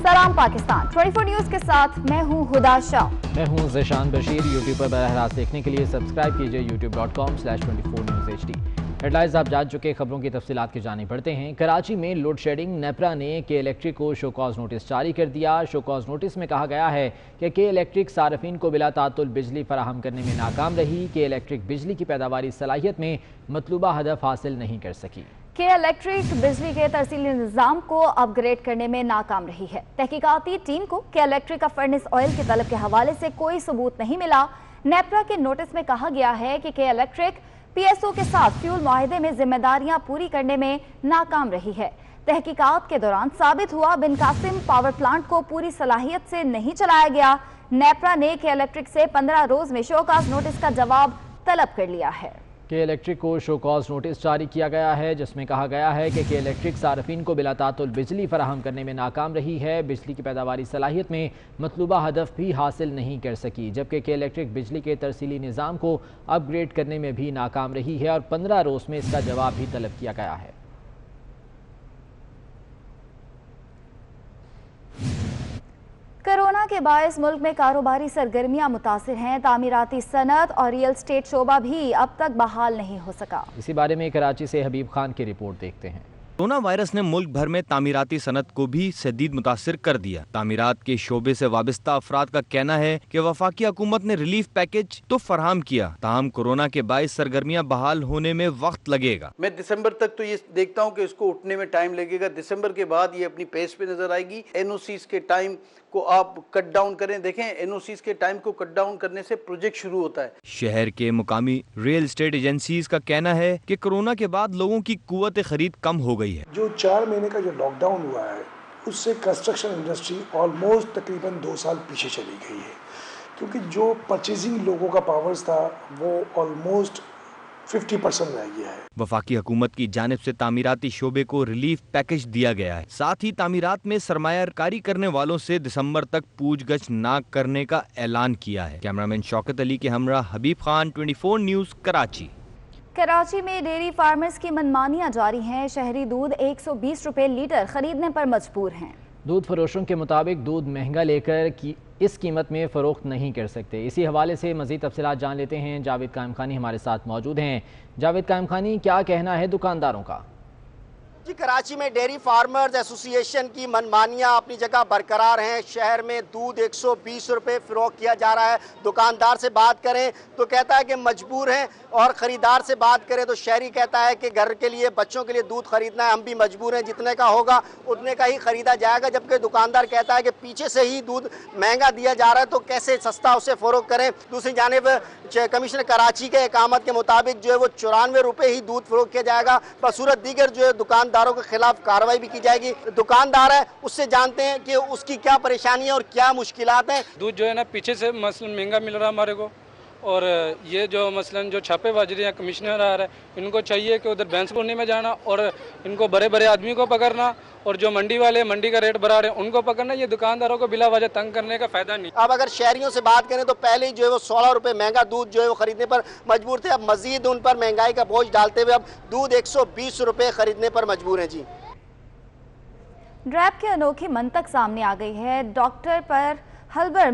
सलाम पाकिस्तान 24 न्यूज के साथ मैं हूं हुदा शाह। मैं हूं ज़ेशान बशीर। यूट्यूब पर बराह रास्त देखने के लिए सब्सक्राइब कीजिए youtube.com/24newshd। हेडलाइंस आप जान चुके, खबरों की तफसीलात की जानी पड़ते हैं। कराची में लोड शेडिंग, नेपरा ने के इलेक्ट्रिक को शो कॉज नोटिस जारी कर दिया। शो कॉज नोटिस में कहा गया है कि के इलेक्ट्रिक सार्फिन को बिला तातुल बिजली फराहम करने में नाकाम रही। के इलेक्ट्रिक बिजली की पैदावारी सलाहियत में मतलूबा हदफ हासिल नहीं कर सकी। के इलेक्ट्रिक बिजली के तरसीली निज़ाम को अपग्रेड करने में नाकाम रही है। तहकीकाती टीम को के इलेक्ट्रिक का फर्नेस ऑयल की तलब के हवाले से कोई सबूत नहीं मिला। नेपरा के नोटिस में कहा गया है कि के इलेक्ट्रिक PSO के साथ फ्यूल मुआहदे में जिम्मेदारियां पूरी करने में नाकाम रही है। तहकीकात के दौरान साबित हुआ बिन कासिम पावर प्लांट को पूरी सलाहियत से नहीं चलाया गया। नेपरा ने के इलेक्ट्रिक से 15 रोज में शोकाज नोटिस का जवाब तलब कर लिया है। के इलेक्ट्रिक को शो कॉज नोटिस जारी किया गया है, जिसमें कहा गया है कि के इलेक्ट्रिक सार्फिन को बिला तातुल बिजली फराहम करने में नाकाम रही है। बिजली की पैदावारी सलाहियत में मतलूबा हदफ भी हासिल नहीं कर सकी, जबकि के इलेक्ट्रिक बिजली के तरसीली निज़ाम को अपग्रेड करने में भी नाकाम रही है और 15 रोज़ में इसका जवाब भी तलब किया गया है। कोरोना के बायस मुल्क में कारोबारी सरगर्मियां मुतासिर हैं। तामीराती सनत और रियल स्टेट शोबा भी अब तक बहाल नहीं हो सका। इसी बारे में कराची से हबीब खान की रिपोर्ट देखते हैं। कोरोना वायरस ने मुल्क भर में तामीराती सनत को भी शदीद मुतासिर कर दिया। तामीरात के शोबे से वाबस्ता अफराद का कहना है कि वफाकी हुकूमत ने रिलीफ पैकेज तो फराहम किया, ताहम कोरोना के बायस सरगर्मियां बहाल होने में वक्त लगेगा। मैं दिसंबर तक तो ये देखता हूँ कि इसको उठने में टाइम लगेगा। दिसंबर के बाद ये अपनी पेस पे नजर आएगी। NOCs के टाइम को आप कट डाउन करें। देखें, NOCs के टाइम को कट डाउन करने से प्रोजेक्ट शुरू होता है। शहर के मुकामी रियल एस्टेट एजेंसीज का कहना है कि कोरोना के बाद लोगों की कुव्वत खरीद कम हो गई है। जो 4 महीने का जो लॉकडाउन हुआ है उससे कंस्ट्रक्शन इंडस्ट्री ऑलमोस्ट तकरीबन 2 साल पीछे चली गई है, क्योंकि जो परचेजिंग लोगों का पावर्स था वो ऑलमोस्ट 50% रह गया है। वफाकी हुकूमत की जानिब से तामीराती शोबे को रिलीफ पैकेज दिया गया है। साथ ही तामीरात में सरमायाकारी करने वालों से दिसंबर तक पूछगछ न करने का ऐलान किया है। कैमरामैन शौकत अली के हमरा हबीब खान, 24 न्यूज, कराची। कराची में डेयरी फार्मर्स की मनमानियां जारी हैं। शहरी दूध 120 रुपए लीटर खरीदने पर मजबूर हैं। दूध फरोशों के मुताबिक दूध महंगा लेकर इस कीमत में फ़रोख्त नहीं कर सकते। इसी हवाले से मज़ीद तफसीलात जान लेते हैं। जावेद कायम खानी हमारे साथ मौजूद हैं। जावेद कायम खानी, क्या कहना है दुकानदारों का? जी, कराची में डेयरी फार्मर्स एसोसिएशन की मनमानियां अपनी जगह बरकरार हैं। शहर में दूध 120 रुपये फ़रोख्त किया जा रहा है। दुकानदार से बात करें तो कहता है कि मजबूर हैं, और ख़रीदार से बात करें तो शहरी कहता है कि घर के लिए, बच्चों के लिए दूध खरीदना है, हम भी मजबूर हैं, जितने का होगा उतने का ही ख़रीदा जाएगा। जबकि दुकानदार कहता है कि पीछे से ही दूध महंगा दिया जा रहा है तो कैसे सस्ता उसे फ़रोख्त करें। दूसरी जानिब कमिश्नर कराची के अहकामात के मुताबिक जो है वो 94 रुपये ही दूध फ़रोख्त किया जाएगा। बसूरत दीगर जो है दुकानदारों के खिलाफ कार्रवाई भी की जाएगी। दुकानदार है, उससे जानते हैं कि उसकी क्या परेशानी है और क्या मुश्किलात हैं। दूध जो है ना पीछे से मसलन महंगा मिल रहा है हमारे को, और ये जो मसलन जो छापेबाजी या कमिश्नर आ रहा है, इनको चाहिए कि उधर भैंस पुरनी में जाना और इनको बड़े बड़े आदमी को पकड़ना, और जो मंडी वाले मंडी का रेट बढ़ा रहे हैं उनको पकड़ना। ये दुकानदारों को बिला वजह तंग करने का फायदा नहीं। अब अगर शहरियों से बात करें तो पहले ही जो है वो 16 रुपये महंगा दूध जो है वो खरीदने पर मजबूर थे। अब मजीद उन पर महंगाई का बोझ डालते हुए अब दूध 120 रुपये खरीदने पर मजबूर हैं। जी, ड्रैप की अनोखी मंतक सामने आ गई है। डॉक्टर पर हर्बल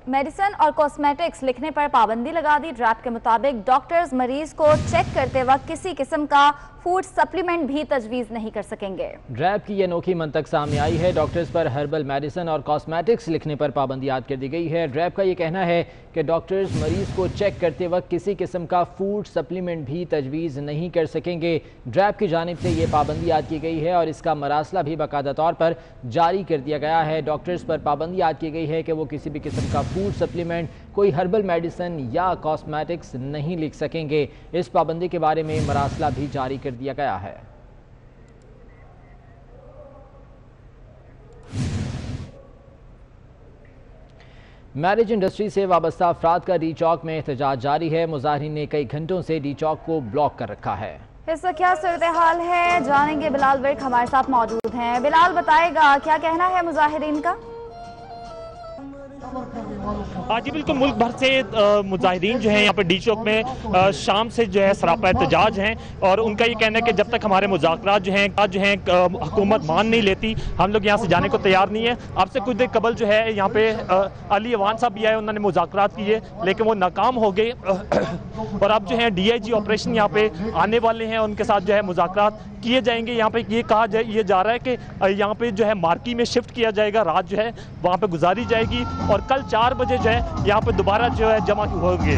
मेडिसिन और कॉस्मेटिक्स लिखने पर पाबंदी लगा दी। ड्रैप के मुताबिक डॉक्टर्स मरीज को चेक करते वक्त किसी किस्म का फूड सप्लीमेंट भी तजवीज़ नहीं कर सकेंगे। ड्रैप की ये अनोखी मंतक सामने आई है। डॉक्टर्स पर हर्बल मेडिसिन और कॉस्मेटिक्स लिखने पर पाबंदी आयद कर दी गई है। ड्रैप का ये कहना है कि डॉक्टर्स मरीज को चेक करते वक्त किसी किस्म का फूड सप्लीमेंट भी तजवीज़ नहीं कर सकेंगे। ड्रैप की जानिब से ये पाबंदी आयद की गई है और इसका मरासला भी बाकायदा तौर पर जारी कर दिया गया है। डॉक्टर्स पर पाबंदी आयद की गई है कि वो किसी भी किस्म का फूड सप्लीमेंट, कोई हर्बल मेडिसिन या कॉस्मेटिक्स नहीं लिख सकेंगे। इस पाबंदी के बारे में मरासला भी जारी कर दिया गया है। मैरिज इंडस्ट्री से वाबस्ता अफराद का डी चौक में एहतजाज जारी है। मुजाहिरीन ने कई घंटों से डी चौक को ब्लॉक कर रखा है। इस वक्त क्या सूरत हाल है जानेंगे। बिलाल वर्क हमारे साथ मौजूद हैं। बिलाल, बताएगा क्या कहना है मुजाहिरीन का? जी बिल्कुल, मुल्क भर से मुजाहिदीन जो हैं यहाँ पर डी चौक में शाम से जो है सरापा एहतजाज हैं और उनका ये कहना है कि जब तक हमारे मुज़ाकरात जो हैं हुकूमत मान नहीं लेती, हम लोग यहाँ से जाने को तैयार नहीं है। आपसे कुछ देर कबल जो है यहाँ पे अली अवान साहब भी आए, उन्होंने मुज़ाकरात किए लेकिन वो नाकाम हो गए और अब जो है DIG ऑपरेशन यहाँ पे आने वाले हैं, उनके साथ जो है मुज़ाकरात किए जाएंगे। यहाँ पे ये कहा ये जा रहा है कि यहाँ पे जो है मार्की में शिफ्ट किया जाएगा, रात जो है वहाँ पे गुजारी जाएगी और कल 4 बजे जो है यहाँ पे दोबारा जो है जमा होंगे।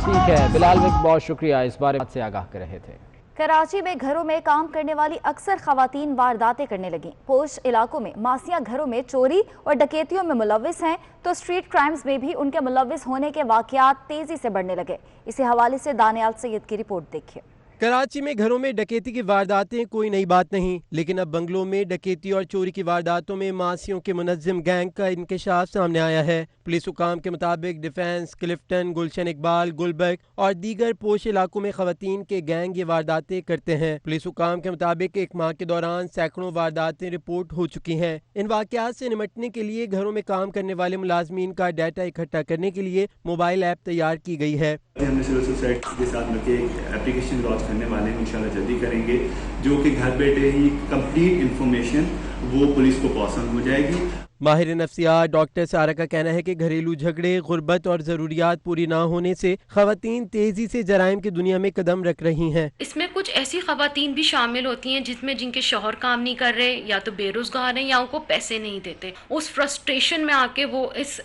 ठीक है बिलाल विक, बहुत शुक्रिया इस बारे से आगाह कर रहे थे। कराची में घरों में काम करने वाली अक्सर खवातीन वारदातें करने लगी। पोश इलाकों में मासियां घरों में चोरी और डकैतियों में मुलव्विस हैं तो स्ट्रीट क्राइम्स में भी उनके मुलव्विस होने के वाकयात तेजी से बढ़ने लगे। इसी हवाले से दानियाल सैयद की रिपोर्ट देखिए। कराची में घरों में डकैती की वारदातें कोई नई बात नहीं, लेकिन अब बंगलों में डकैती और चोरी की वारदातों में मासियों के मुनज़्ज़म गैंग का इंकशाफ सामने आया है। पुलिस हुकाम के मुताबिक डिफेंस, क्लिफ्टन, गुलशन इकबाल, गुलबर्ग और दीगर पोश इलाकों में खवातीन के गैंग ये वारदातें करते हैं। पुलिस हुकाम के मुताबिक एक माह के दौरान सैकड़ों वारदातें रिपोर्ट हो चुकी हैं। इन वाकयात से निपटने के लिए घरों में काम करने वाले मुलाजमीन का डाटा इकट्ठा करने के लिए मोबाइल ऐप तैयार की गई है। हमने सिविल सोसाइटी के साथ मिलकर एप्लीकेशन लॉन्च करने वाले हैं, इंशाल्लाह जल्दी करेंगे, जो कि घर बैठे ही कंप्लीट इंफॉर्मेशन वो पुलिस को पसंद हो जाएगी। माहिर नफ्सियात डॉक्टर सारा का कहना है कि घरेलू झगड़े, गुर्बत और ज़रूरियात पूरी ना होने से खवातीन तेजी से जराइम की दुनिया में कदम रख रही हैं। इसमें कुछ ऐसी खवातीन भी शामिल होती हैं जिनके शौहर काम नहीं कर रहे, या तो बेरोजगार हैं या उनको पैसे नहीं देते। उस फ्रस्ट्रेशन में आके वो इस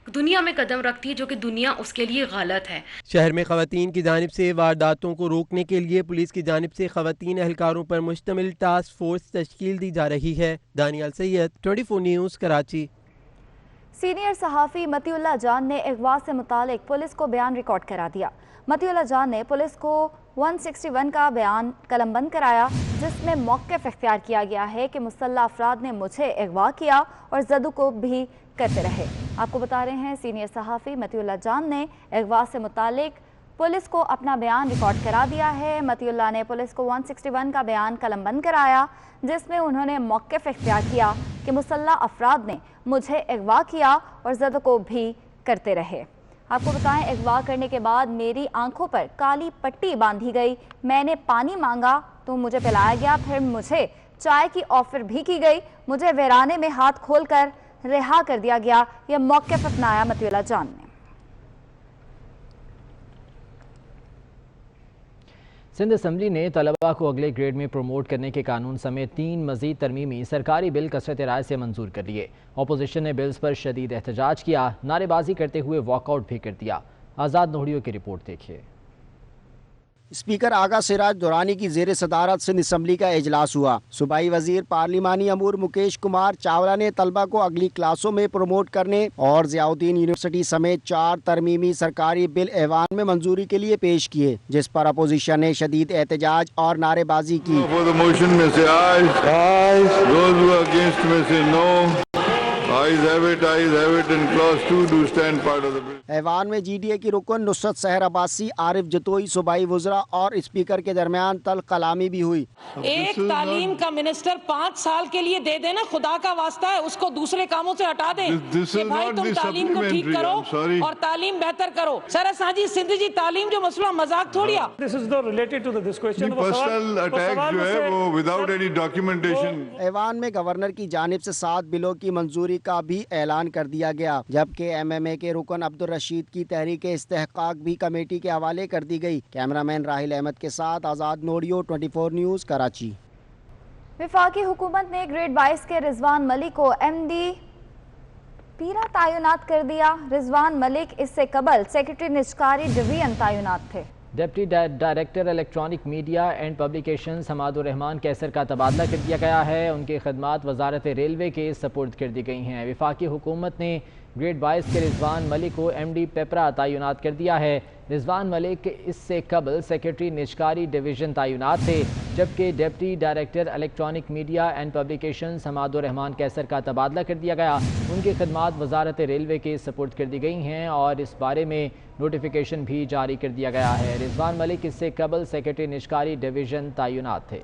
दुनिया में कदम रखती है जो कि दुनिया उसके लिए गलत है। शहर में खवातीन की जानिब से वारदातों को रोकने के लिए पुलिस की जानिब से खवातीन एहलकारों पर मुश्तमिल टास्क फोर्स तश्कील दी जा रही है। दानियाल सैयद, 24 न्यूज़, कराची। सीनियर सहाफ़ी मतीउल्लाह जान ने अगवा से मुतालिक पुलिस को बयान रिकॉर्ड करा दिया। मतीउल्लाह जान ने पुलिस को 161 का बयान कलमबंद कराया, जिसमें मौक़िफ़ इख्तियार किया गया है कि मुसल्लह अफराद ने मुझे अगवा किया और जदू को भी करते रहे। आपको बता रहे हैं सीनियर सहाफ़ी मतीउल्लाह जान ने अगवा से मुतालिक पुलिस को अपना बयान रिकॉर्ड करा दिया है। मतीउल्लाह ने पुलिस को 161 का बयान कलमबंद कराया, जिसमें उन्होंने मौक़िफ़ इख्तियार किया कि मुसल्लह अफराद ने मुझे अगवा किया और जद को भी करते रहे। आपको बताएं, अगवा करने के बाद मेरी आंखों पर काली पट्टी बांधी गई। मैंने पानी मांगा तो मुझे पिलाया गया, फिर मुझे चाय की ऑफर भी की गई। मुझे वीराने में हाथ खोलकर रिहा कर दिया गया। यह मौक़िफ़ अपनाया मतीउल्लाह जान ने। सिंध असम्बली ने तलबा को अगले ग्रेड में प्रमोट करने के कानून समेत 3 मज़ीद तरमीमी सरकारी बिल कसरत राय से मंजूर कर लिए। अपोजिशन ने बिल्स पर शदीद एहतजाज किया, नारेबाजी करते हुए वॉकआउट भी कर दिया। आज़ाद नोहड़ियों की रिपोर्ट देखिए। स्पीकर आगा सिराज दुरानी की ज़ेर सदारत सिंध असम्बली का इजलास हुआ। सूबाई वजीर पार्लिमानी अमूर मुकेश कुमार चावला ने तलबा को अगली क्लासों में प्रमोट करने और ज़ियाउद्दीन यूनिवर्सिटी समेत 4 तरमीमी सरकारी बिल ऐवान में मंजूरी के लिए पेश किए, जिस पर अपोजिशन ने शदीद एहतजाज और नारेबाजी की। ऐवान में GDA की रुकन नुसरत सहर अब्बासी, आरिफ जतोई, सूबाई वज़रा और स्पीकर के दरमियान तल कलामी भी हुई। एक तालीम का मिनिस्टर 5 साल के लिए दे देना, खुदा का वास्ता है उसको दूसरे कामों से हटा दे कि भाई तुम तालीम को ठीक करो और तालीम बेहतर करो। सर साजी सिंध जी तालीम जो मसला मजाक थोड़ी है। This is related to this question. Personal attack जो है वो विदाउट एनी डॉक्यूमेंटेशन। ऐवान में गवर्नर की जानिब से 7 बिलों की मंजूरी का भी ऐलान कर दिया गया, जबकि MMA के रुकन अब्दुल रशीद की तहरीक इस्तेहकाक भी कमेटी के हवाले कर दी गई। कैमरामैन राहिल अहमद के साथ आज़ाद नोड़ियो, 24 न्यूज़, कराची। वफाकी हुकूमत ने ग्रेड 22 के रिजवान मलिक को MD पीरा तैनात कर दिया। रिजवान मलिक इससे कबल सेक्रेटरी निजकारी डिवीजन तैनात थे। Deputy director electronic media and publications Hamadur Rehman Qaiser का तबादला कर दिया गया है। उनकी खदमात वजारत रेलवे के सपुर्द कर दी गई हैं। वफाकी हुकूमत ने ग्रेड 22 के रिजवान मलिक को MD पेपरा तैनात कर दिया है। रिजवान मलिक इससे कबल सेक्रेटरी निजकारी डिवीज़न तैनात थे, जबकि deputy director electronic media and publications Hamadur Rehman Qaiser का तबादला कर दिया गया। उनकी खदमात वजारत रेलवे के सपुर्द कर दी गई हैं और इस बारे में नोटिफिकेशन भी जारी कर दिया गया है। रिजवान मलिक इससे कबल सेक्रेटरी निजकारी डिवीज़न तैनात थे।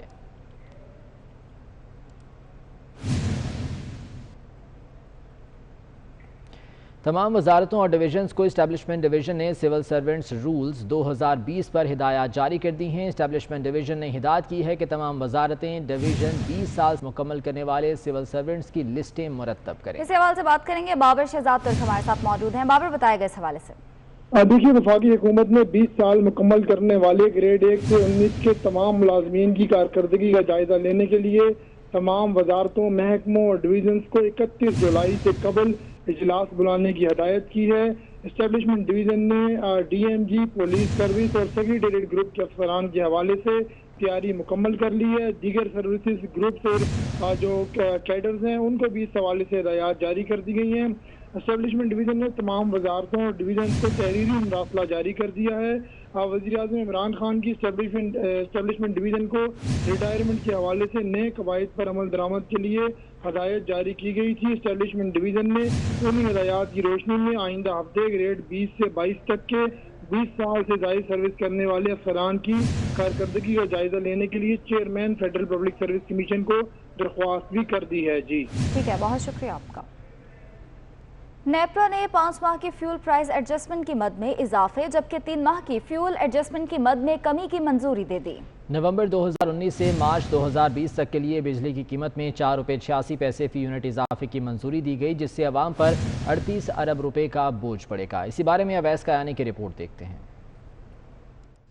तमाम वजारतों और डिवीजन्स को इस्टेब्लिशमेंट डिवीजन ने सिविल सर्वेंट्स रूल्स 2020 पर हिदायत जारी कर दी हैं। इस्टेब्लिशमेंट डिवीजन ने हिदायत की है कि तमाम वजारतें डिवीजन 20 साल मुकम्मल करने वाले सिविल सर्वेंट्स की लिस्टें मुरतब करें। इस हवाले से बात करेंगे, बाबर शहजाद तुर्क हमारे साथ मौजूद हैं। बाबर, बताएगा इस हवाले से। देखिए, वफाकी हुकूमत ने 20 साल मुकम्मल करने वाले ग्रेड 1 से 19 के तमाम मुलाजमीन की कारकर्दगी का जायजा लेने के लिए तमाम वजारतों, महकमों और डिवीजन्स को 31 जुलाई से कबल इजलास बुलाने की हदायत की है। इस्टेब्लिशमेंट डिवीजन ने DMG, पुलिस सर्विस और सेक्रेटेरिएट ग्रुप के अफसरान के हवाले से तैयारी मुकम्मल कर ली है। दीगर सर्विसेज ग्रुप्स और जो कैडर्स हैं उनको भी इस हवाले से हिदायत जारी कर दी गई हैं। एस्टेब्लिशमेंट डिवीजन ने तमाम वजारतों और डिवीजन को तहरीरी मरासला जारी कर दिया है। वज़ीर-ए-आज़म इमरान खान की एस्टेब्लिशमेंट डिवीजन को रिटायरमेंट के हवाले से नए कवायद पर अमल दरामद के लिए हदायत जारी की गई थी। एस्टेब्लिशमेंट डिवीजन ने उन्हीं हदायत की रोशनी में आइंदा हफ्ते ग्रेड 20 से 22 तक के 20 साल से ज़ायद सर्विस करने वाले अफसरान की कारकर्दगी का जायजा लेने के लिए chairman federal public service commission को दरख्वास्त भी कर दी है। जी ठीक है, बहुत शुक्रिया आपका। नेपरा ने 5 माह की फ्यूल प्राइस एडजस्टमेंट की मद में इजाफे जबकि 3 माह की फ्यूल एडजस्टमेंट की मद में कमी की मंजूरी दे दी। नवंबर 2019 से मार्च 2020 तक के लिए बिजली की कीमत में 4 रुपये 86 पैसे फी यूनिट इजाफे की मंजूरी दी गई, जिससे अवाम पर 38 अरब रुपए का बोझ पड़ेगा। इसी बारे में अवैस कयानी की रिपोर्ट देखते हैं।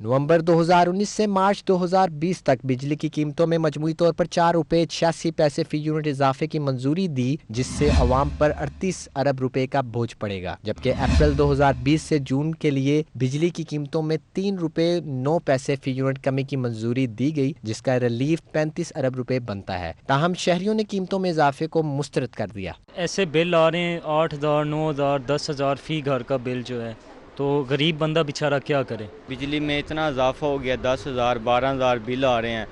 नवंबर 2019 से मार्च 2020 तक बिजली की कीमतों में मजमूई तौर पर 4 रुपये 86 पैसे फी यूनिट इजाफे की मंजूरी दी, जिससे अवाम पर 38 अरब रुपए का बोझ पड़ेगा। जबकि अप्रैल 2020 से जून के लिए बिजली की कीमतों में 3 रुपये 9 पैसे फी यूनिट कमी की मंजूरी दी गई, जिसका रिलीफ 35 अरब रुपए बनता है। ताहम शहरियों ने कीमतों में इजाफे को मुस्तरद कर दिया। ऐसे बिल आ रहे हैं 8,000, 9,000, 10,000 फी घर का बिल जो है, तो गरीब बंदा बेचारा क्या करे। बिजली में इतना इजाफा हो गया, 10,000, 12,000 बिल आ रहे हैं।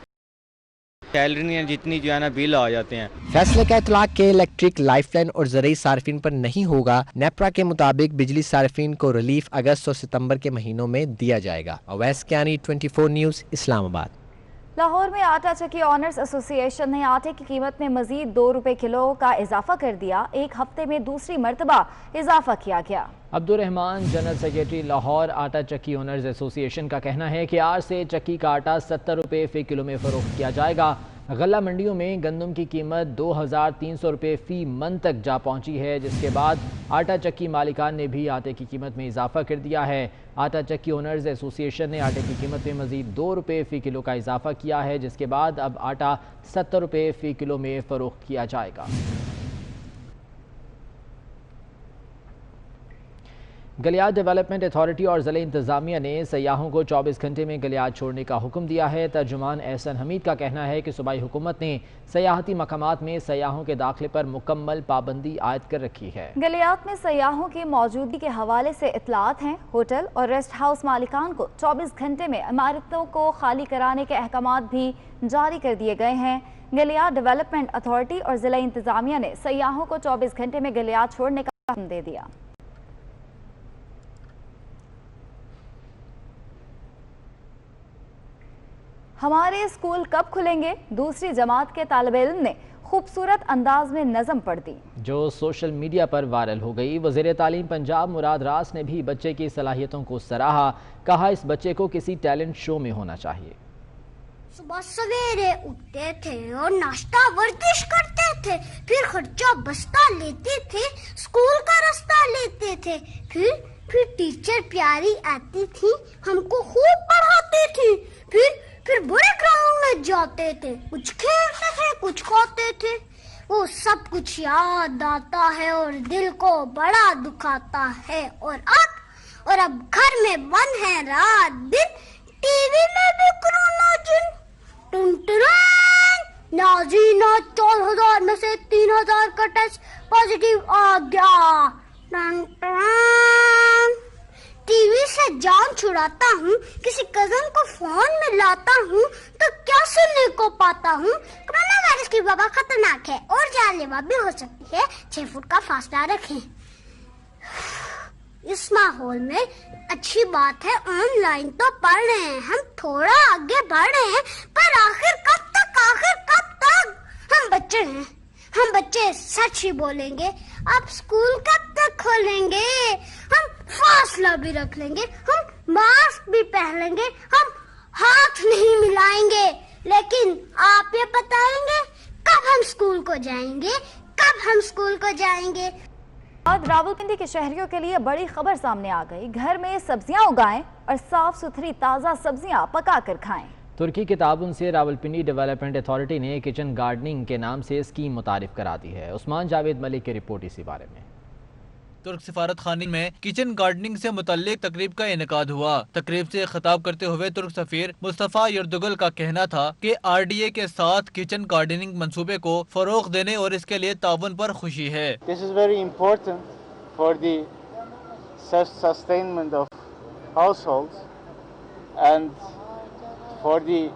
सैलरी जितनी जो है ना बिल आ जाते हैं। फैसले का इतलाक के इलेक्ट्रिक, लाइफलाइन और ज़रूरी सार्फिन पर नहीं होगा। नेपरा के मुताबिक बिजली सार्फिन को रिलीफ अगस्त और सितंबर के महीनों में दिया जाएगा। अवैस कयानी, 24 न्यूज़, इस्लामाबाद। लाहौर में आटा चक्की ऑनर्स एसोसिएशन ने आटे की कीमत में मजीद 2 रुपए किलो का इजाफा कर दिया। एक हफ्ते में दूसरी मरतबा इजाफा किया गया। अब्दुर्रहमान, जनरल सेक्रेटरी लाहौर आटा चक्की ओनर्स एसोसिएशन का कहना है कि आज से चक्की का आटा 70 रुपये फ़ी किलो में फ़रोख्त किया जाएगा। गल्ला मंडियों में गंदम की कीमत 2,300 रुपये फ़ी मन तक जा पहुंची है, जिसके बाद आटा चक्की मालिकान ने भी आटे की कीमत में इजाफा कर दिया है। आटा चक्की ओनर्स एसोसिएशन ने आटे की कीमत में मजीद 2 रुपये फ़ी किलो का इजाफा किया है, जिसके बाद अब आटा 70 रुपये फ़ी किलो में फ़रोख्त किया जाएगा। गलियात डेवलपमेंट अथॉरिटी और ज़िला इंतज़ामिया ने सयाहों को 24 घंटे में गलियात छोड़ने का हुक्म दिया है। तर्जुमान एहसन हमीद का कहना है कि सूबाई हुकूमत ने सयाहती मकामात में सयाहों के दाखिले पर मुकम्मल पाबंदी आयद कर रखी है। गलियात में सयाहों की मौजूदगी के हवाले से इतलात हैं। होटल और रेस्ट हाउस मालिकान को 24 घंटे में इमारतों को खाली कराने के अहकामात भी जारी कर दिए गए हैं। गलियात डेवलपमेंट अथॉरिटी और ज़िला इंतज़ामिया ने सयाहों को 24 घंटे में गलियात छोड़ने का हुक्म दे दिया। हमारे स्कूल कब खुलेंगे, दूसरी जमात के तालिबे इल्म ने खूबसूरत अंदाज में नज़म पढ़ दी, जो सोशल मीडिया पर वायरल हो गई। वज़ीर तालीम पंजाब मुराद रास ने भी बच्चे की सलाहियतों को सराहा। कहा, इस बच्चे को किसी टैलेंट शो में होना चाहिए। सुबह सवेरे उठते थे और नाश्ता वर्जिश करते थे, फिर खर्चा बस्ता लेते थे, स्कूल का रास्ता लेते थे, फिर टीचर प्यारी आती थी, हमको खूब पढ़ाती थी, फिर बड़े ग्राउंड में जाते थे, कुछ खेलते थे, कुछ खाते थे। वो सब कुछ याद आता है और दिल को बड़ा दुखाता है। और अब घर में बंद है रात दिन, टीवी में भी कोरोना जिन। नाजीना 4,000 में से 3,000 का टेस्ट पॉजिटिव आ गया। टीवी से जान छुड़ाता हूँ, किसी कजन को फोन में लाता हूँ तो क्या सुनने को पाता हूँ। कोरोना वायरस की वबा खतरनाक है और जानलेवा भी हो सकती है, 6 फुट का फासला रखें। इस माहौल में अच्छी बात है, ऑनलाइन तो पढ़ रहे हैं, हम थोड़ा आगे बढ़ रहे हैं, पर आखिर कब तक हम बच्चे हैं, हम बच्चे सच ही बोलेंगे। अब स्कूल कब तक तक खोलेंगे, हम फासला भी रख लेंगे, हम मास्क भी पहन लेंगे, हम हाथ नहीं मिलाएंगे, लेकिन आप ये बताएंगे कब हम स्कूल को जाएंगे, कब हम स्कूल को जाएंगे। आज रावलपिंडी के शहरियों के लिए बड़ी खबर सामने आ गई। घर में सब्जियां उगाएं और साफ सुथरी ताज़ा सब्जियां पका कर खाएं। तुर्की के ताउन से रावलपिंडी डेवलपमेंट अथॉरिटी ने किचन गार्डनिंग के नाम से स्कीम मुतारिफ करा दी है। उस्मान जावेद मलिक की रिपोर्ट इसी बारे में। तुर्क सिफारत खाने में किचन गार्डनिंग से मुतल्लिक तकरीब का इनेकाद हुआ। तकरीब से खिताब करते हुए तुर्क सफीर मुस्तफ़ा यर्दुगल का कहना था कि RDA के साथ किचन गार्डनिंग मंसूबे को फरोग देने और इसके लिए ताउन पर खुशी है। This is very important for the sustainment of households and for the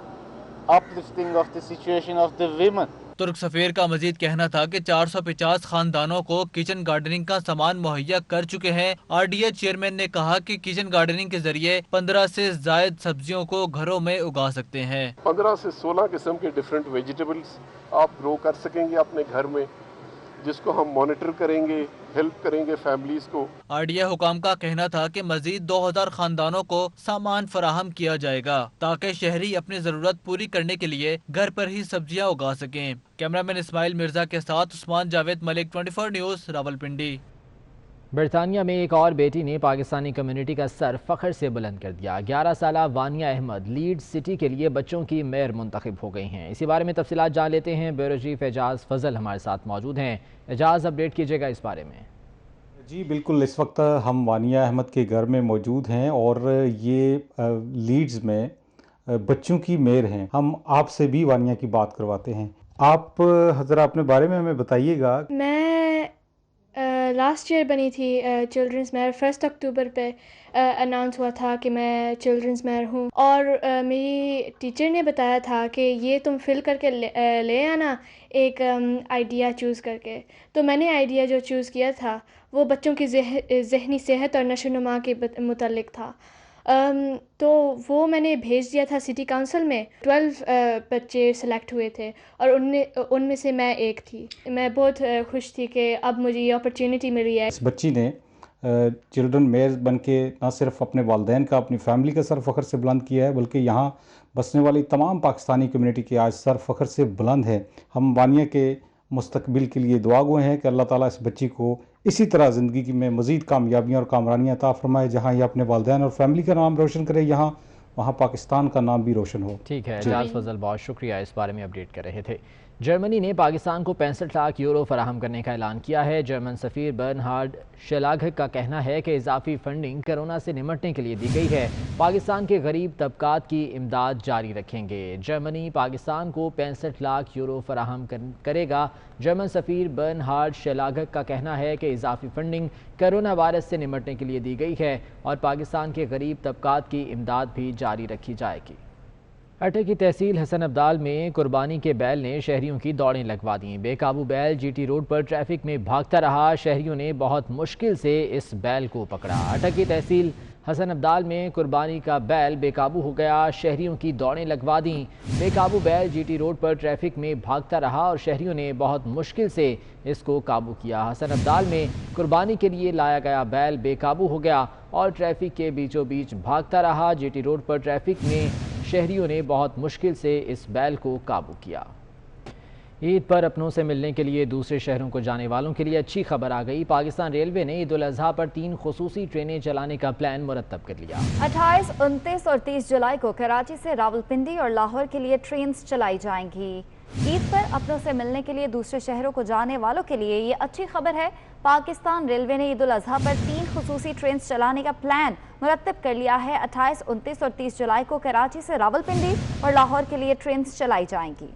uplifting of the situation of the women. तुर्क सफीर का मजीद कहना था कि 450 खानदानों को किचन गार्डनिंग का सामान मुहैया कर चुके हैं। RDA चेयरमैन ने कहा कि किचन गार्डनिंग के जरिए 15 से जायद सब्जियों को घरों में उगा सकते हैं। 15 से 16 किस्म के डिफरेंट वेजिटेबल्स आप ग्रो कर सकेंगे अपने घर में, जिसको हम मॉनिटर करेंगे, हेल्प करेंगे फैमिलीज को। RDA हुकाम का कहना था कि मजीद 2000 खानदानों को सामान फराहम किया जाएगा ताकि शहरी अपनी जरूरत पूरी करने के लिए घर पर ही सब्जियां उगा सकें। कैमरामैन इस्माइल मिर्जा के साथ उस्मान जावेद मलिक, 24 न्यूज़, रावलपिंडी। बरतानिया में एक और बेटी ने पाकिस्तानी कम्युनिटी का सर फख्र से बुलंद कर दिया। 11 साला वानिया अहमद लीड्स सिटी के लिए बच्चों की मेयर मुंतखब हो गई हैं। इसी बारे में तफसीलात जान लेते हैं। ब्यूरो चीफ एजाज फजल हमारे साथ मौजूद हैं। एजाज, अपडेट कीजिएगा इस बारे में। जी बिल्कुल, इस वक्त हम वानिया अहमद के घर में मौजूद हैं और ये लीड्स में बच्चों की मेयर हैं। हम आपसे भी वानिया की बात करवाते हैं। आप ज़रा अपने बारे में हमें बताइएगा। मैं लास्ट ईयर बनी थी चिल्ड्रंस मेयर। 1 अक्टूबर पे अनाउंस हुआ था कि मैं चिल्ड्रंस मेयर हूँ और मेरी टीचर ने बताया था कि ये तुम फिल करके ले आना एक आइडिया चूज़ करके। तो मैंने आइडिया जो चूज़ किया था वो बच्चों की ज़हनी सेहत और नशोनुमा के मुतल्लिक था। तो वो मैंने भेज दिया था सिटी काउंसिल में। 12 बच्चे सेलेक्ट हुए थे और उनमें से मैं एक थी। मैं बहुत खुश थी कि अब मुझे ये अपॉर्चुनिटी मिली है। इस बच्ची ने चिल्ड्रन मेयर बन के न सिर्फ अपने वालिदैन का, अपनी फैमिली का सर फ़ख्र से बुलंद किया है, बल्कि यहाँ बसने वाली तमाम पाकिस्तानी कम्युनिटी के आज सर फ़ख्र से बुलंद है। हम वानिया के मुस्तकबिल के लिए दुआ गो हैं कि अल्लाह ताला इस बच्ची को इसी तरह ज़िंदगी में मज़ीद कामयाबियाँ और कामरानियाँ अता फरमाए। जहाँ ये अपने वालिदैन और फैमिली का नाम रोशन करे, यहाँ वहाँ पाकिस्तान का नाम भी रोशन हो। ठीक है एजाज फजल, बहुत शुक्रिया, इस बारे में अपडेट कर रहे थे। जर्मनी ने पाकिस्तान को 65 लाख यूरो फराहम करने का ऐलान किया है। जर्मन सफ़ीर बर्नहार्ड शेलाघक का कहना है कि इजाफी फंडिंग कोरोना से निमटने के लिए दी गई है। पाकिस्तान के गरीब तबकात की इमदाद जारी रखेंगे। जर्मनी पाकिस्तान को 65 लाख यूरो फराहम करेगा। जर्मन सफ़ीर बर्नहार्ड शेलाघक का कहना है कि इजाफी फंडिंग कोरोना वायरस से निमटने के लिए दी गई है और पाकिस्तान के गरीब तबकात की इमदाद भी जारी रखी जाएगी। अटक की तहसील हसन अब्दाल में कुर्बानी के बैल ने शहरियों की दौड़ें लगवा दी। बेकाबू बैल GT रोड पर ट्रैफिक में भागता रहा। शहरियों ने बहुत मुश्किल से इस बैल को पकड़ा। अटक की तहसील हसन अब्दाल में कुर्बानी का बैल बेकाबू हो गया। शहरियों की दौड़ें लगवा दी। बेकाबू बैल GT रोड पर ट्रैफिक में भागता रहा और शहरियों ने बहुत मुश्किल से इसको काबू किया। हसन अब्दाल में कुर्बानी के लिए लाया गया बैल बेकाबू हो गया और ट्रैफिक के बीचों बीच भागता रहा। GT रोड पर ट्रैफिक में शहरियों ने बहुत मुश्किल से इस बैल को काबू किया। ईद पर अपनों से मिलने के लिए दूसरे शहरों को जाने वालों के लिए अच्छी खबर आ गई। पाकिस्तान रेलवे ने ईद उल अज़हा पर 3 खुसूसी ट्रेनें चलाने का प्लान मुरतब कर लिया। 28, 29 और 30 जुलाई को कराची से रावलपिंडी और लाहौर के लिए ट्रेन चलाई जाएंगी। ईद पर अपनों से मिलने के लिए दूसरे शहरों को जाने वालों के लिए ये अच्छी खबर है। पाकिस्तान रेलवे ने ईद उल अज़हा पर 3 खुसूसी ट्रेन चलाने का प्लान मुरतब कर लिया है। 28, 29 और 30 जुलाई को कराची से रावलपिंडी और लाहौर के लिए ट्रेन चलाई जाएंगी।